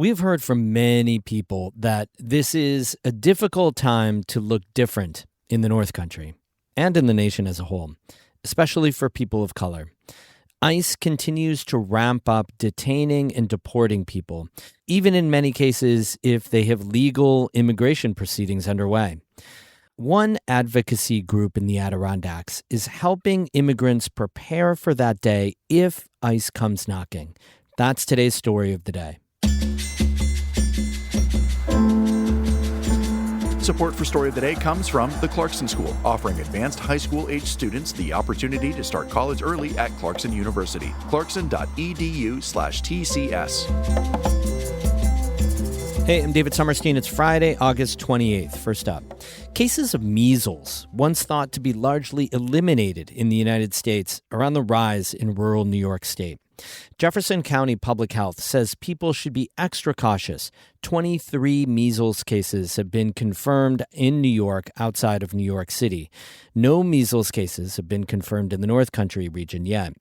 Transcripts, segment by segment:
We've heard from many people that this is a difficult time to look different in the North Country and in the nation as a whole, especially for people of color. ICE continues to ramp up detaining and deporting people, even in many cases if they have legal immigration proceedings underway. One advocacy group in the Adirondacks is helping immigrants prepare for that day if ICE comes knocking. That's today's story of the day. Support for Story of the Day comes from the Clarkson School, offering advanced high school-age students the opportunity to start college early at Clarkson University. clarkson.edu/TCS. Hey, I'm David Sommerstein. It's Friday, August 28th. First up, cases of measles, once thought to be largely eliminated in the United States, are on the rise in rural New York State. Jefferson County Public Health says people should be extra cautious. 23 measles cases have been confirmed in New York outside of New York City. No measles cases have been confirmed in the North Country region yet.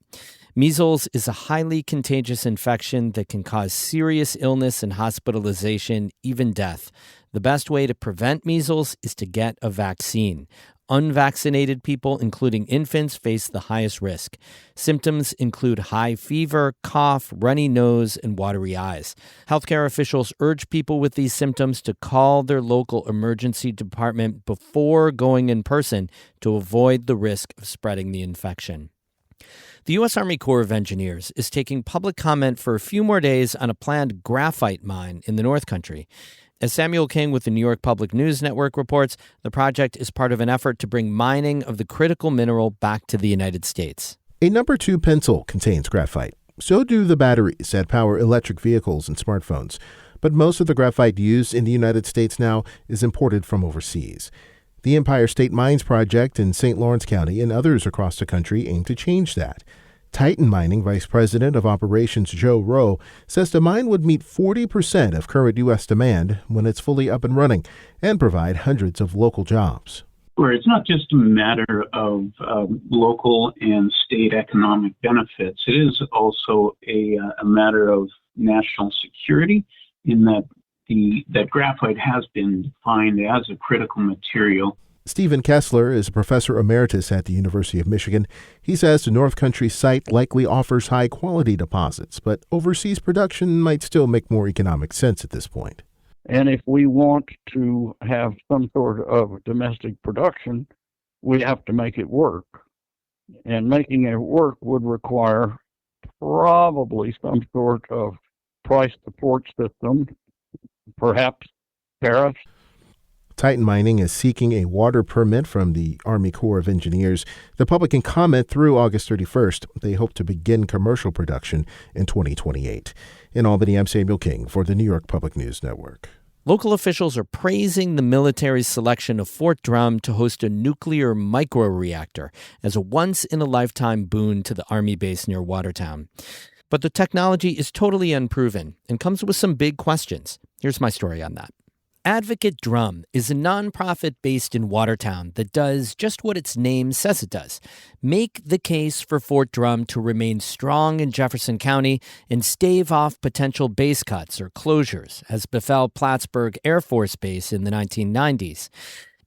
Measles is a highly contagious infection that can cause serious illness and hospitalization, even death. The best way to prevent measles is to get a vaccine. Unvaccinated people, including infants, face the highest risk. Symptoms include high fever, cough, runny nose, and watery eyes. Healthcare officials urge people with these symptoms to call their local emergency department before going in person to avoid the risk of spreading the infection. The U.S. Army Corps of Engineers is taking public comment for a few more days on a planned graphite mine in the North Country. As Samuel King with the New York Public News Network reports, the project is part of an effort to bring mining of the critical mineral back to the United States. A number 2 pencil contains graphite. So do the batteries that power electric vehicles and smartphones. But most of the graphite used in the United States now is imported from overseas. The Empire State Mines Project in St. Lawrence County and others across the country aim to change that. Titan Mining Vice President of Operations Joe Rowe says the mine would meet 40% of current U.S. demand when it's fully up and running and provide hundreds of local jobs. Where it's not just a matter of local and state economic benefits, it is also a matter of national security in that that graphite has been defined as a critical material. Stephen Kessler is a professor emeritus at the University of Michigan. He says the North Country site likely offers high-quality deposits, but overseas production might still make more economic sense at this point. And if we want to have some sort of domestic production, we have to make it work. And making it work would require probably some sort of price support system, perhaps tariffs. Titan Mining is seeking a water permit from the Army Corps of Engineers. The public can comment through August 31st. They hope to begin commercial production in 2028. In Albany, I'm Samuel King for the New York Public News Network. Local officials are praising the military's selection of Fort Drum to host a nuclear microreactor as a once-in-a-lifetime boon to the Army base near Watertown. But the technology is totally unproven and comes with some big questions. Here's my story on that. Advocate Drum is a nonprofit based in Watertown that does just what its name says it does: make the case for Fort Drum to remain strong in Jefferson County and stave off potential base cuts or closures, as befell Plattsburgh Air Force Base in the 1990s.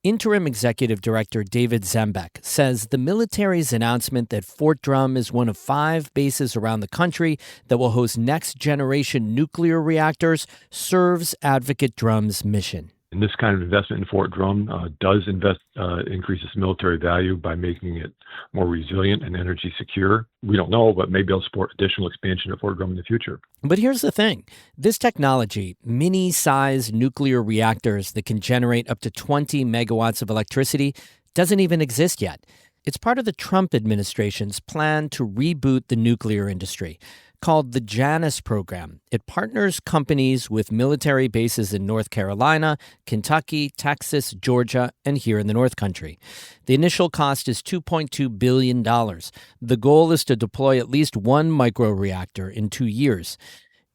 Interim Executive Director David Zembeck says the military's announcement that Fort Drum is one of 5 bases around the country that will host next-generation nuclear reactors serves Advocate Drum's mission. And this kind of investment in Fort Drum does increase its military value by making it more resilient and energy secure. We don't know, but maybe it'll support additional expansion of Fort Drum in the future. But here's the thing. This technology, mini-sized nuclear reactors that can generate up to 20 megawatts of electricity, doesn't even exist yet. It's part of the Trump administration's plan to reboot the nuclear industry. Called the Janus program. It partners companies with military bases in North Carolina, Kentucky, Texas, Georgia, and here in the North Country. The initial cost is $2.2 billion. The goal is to deploy at least 1 microreactor in 2 years.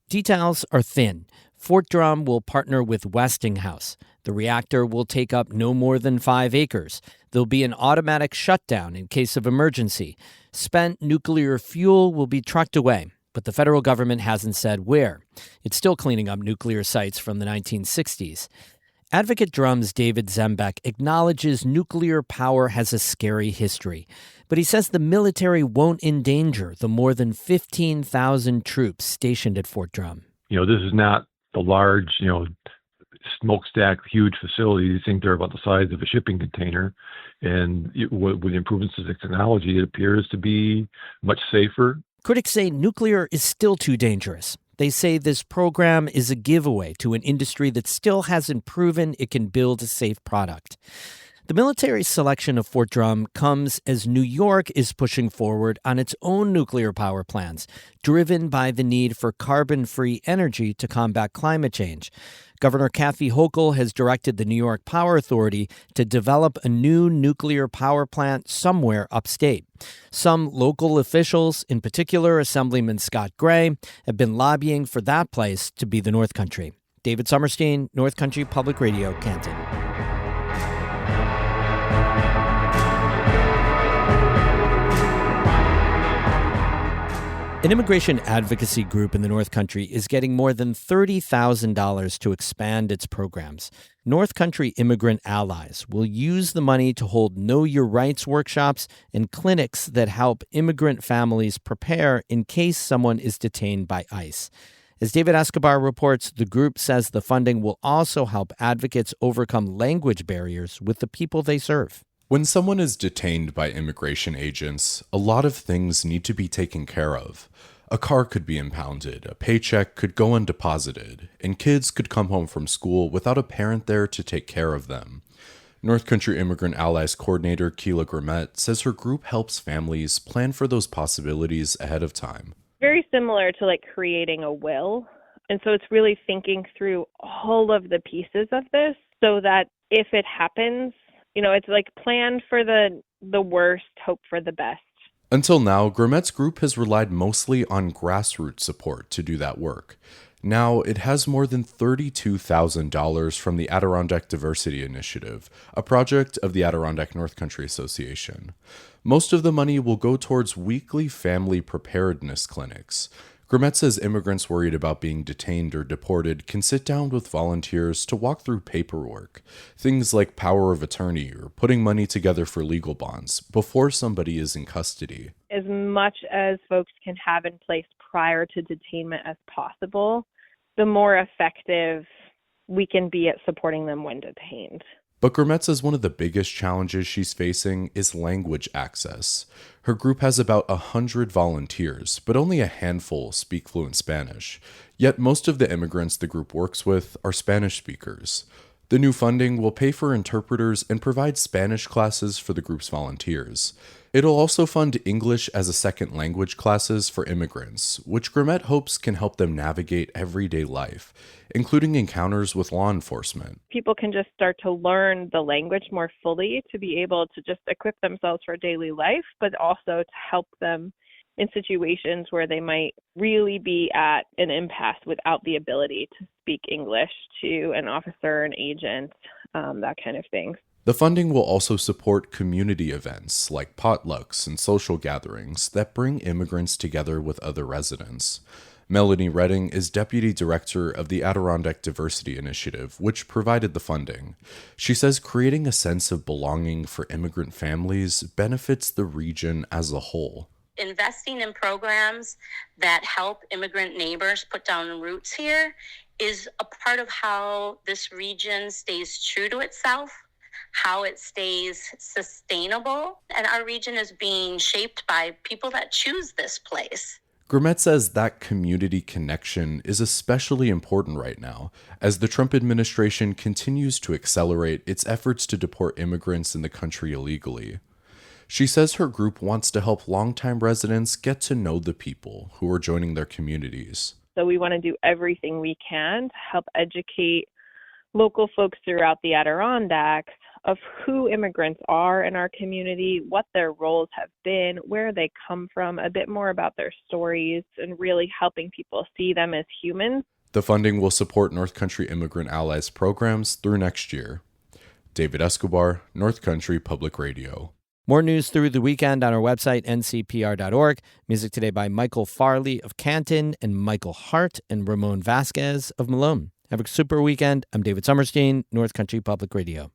Details are thin. Fort Drum will partner with Westinghouse. The reactor will take up no more than 5 acres. There'll be an automatic shutdown in case of emergency. Spent nuclear fuel will be trucked away. but the federal government hasn't said where. It's still cleaning up nuclear sites from the 1960s. Advocate Drum's David Zembeck acknowledges nuclear power has a scary history, but he says the military won't endanger the more than 15,000 troops stationed at Fort Drum. This is not the large, smokestack, huge facility. You think they're about the size of a shipping container. And with improvements to the technology, it appears to be much safer. Critics say nuclear is still too dangerous. They say this program is a giveaway to an industry that still hasn't proven it can build a safe product. The military's selection of Fort Drum comes as New York is pushing forward on its own nuclear power plants, driven by the need for carbon-free energy to combat climate change. Governor Kathy Hochul has directed the New York Power Authority to develop a new nuclear power plant somewhere upstate. Some local officials, in particular Assemblyman Scott Gray, have been lobbying for that place to be the North Country. David Summerstein, North Country Public Radio, Canton. An immigration advocacy group in the North Country is getting more than $30,000 to expand its programs. North Country Immigrant Allies will use the money to hold Know Your Rights workshops and clinics that help immigrant families prepare in case someone is detained by ICE. As David Escobar reports, the group says the funding will also help advocates overcome language barriers with the people they serve. When someone is detained by immigration agents, a lot of things need to be taken care of. A car could be impounded, a paycheck could go undeposited, and kids could come home from school without a parent there to take care of them. North Country Immigrant Allies coordinator Keela Grimmett says her group helps families plan for those possibilities ahead of time. Very similar to creating a will. And so it's really thinking through all of the pieces of this so that if it happens, it's plan for the worst, hope for the best. Until now, Grimmett's group has relied mostly on grassroots support to do that work. Now, it has more than $32,000 from the Adirondack Diversity Initiative, a project of the Adirondack North Country Association. Most of the money will go towards weekly family preparedness clinics. Grimmett says immigrants worried about being detained or deported can sit down with volunteers to walk through paperwork, things like power of attorney or putting money together for legal bonds before somebody is in custody. As much as folks can have in place prior to detainment as possible, the more effective we can be at supporting them when detained. But Grimmett says one of the biggest challenges she's facing is language access. Her group has about 100 volunteers, but only a handful speak fluent Spanish. Yet most of the immigrants the group works with are Spanish speakers. The new funding will pay for interpreters and provide Spanish classes for the group's volunteers. It'll also fund English as a second language classes for immigrants, which Grimmett hopes can help them navigate everyday life, including encounters with law enforcement. People can just start to learn the language more fully to be able to just equip themselves for daily life, but also to help them in situations where they might really be at an impasse without the ability to speak English to an officer, an agent, that kind of thing. The funding will also support community events like potlucks and social gatherings that bring immigrants together with other residents. Melanie Redding is Deputy Director of the Adirondack Diversity Initiative, which provided the funding. She says creating a sense of belonging for immigrant families benefits the region as a whole. Investing in programs that help immigrant neighbors put down roots here is a part of how this region stays true to itself, how it stays sustainable, and our region is being shaped by people that choose this place. Grimmett says that community connection is especially important right now, as the Trump administration continues to accelerate its efforts to deport immigrants in the country illegally. She says her group wants to help longtime residents get to know the people who are joining their communities. So we want to do everything we can to help educate local folks throughout the Adirondacks of who immigrants are in our community, what their roles have been, where they come from, a bit more about their stories, and really helping people see them as humans. The funding will support North Country Immigrant Allies programs through next year. David Escobar, North Country Public Radio. More news through the weekend on our website, ncpr.org. Music today by Michael Farley of Canton and Michael Hart and Ramon Vasquez of Malone. Have a super weekend. I'm David Summerstein, North Country Public Radio.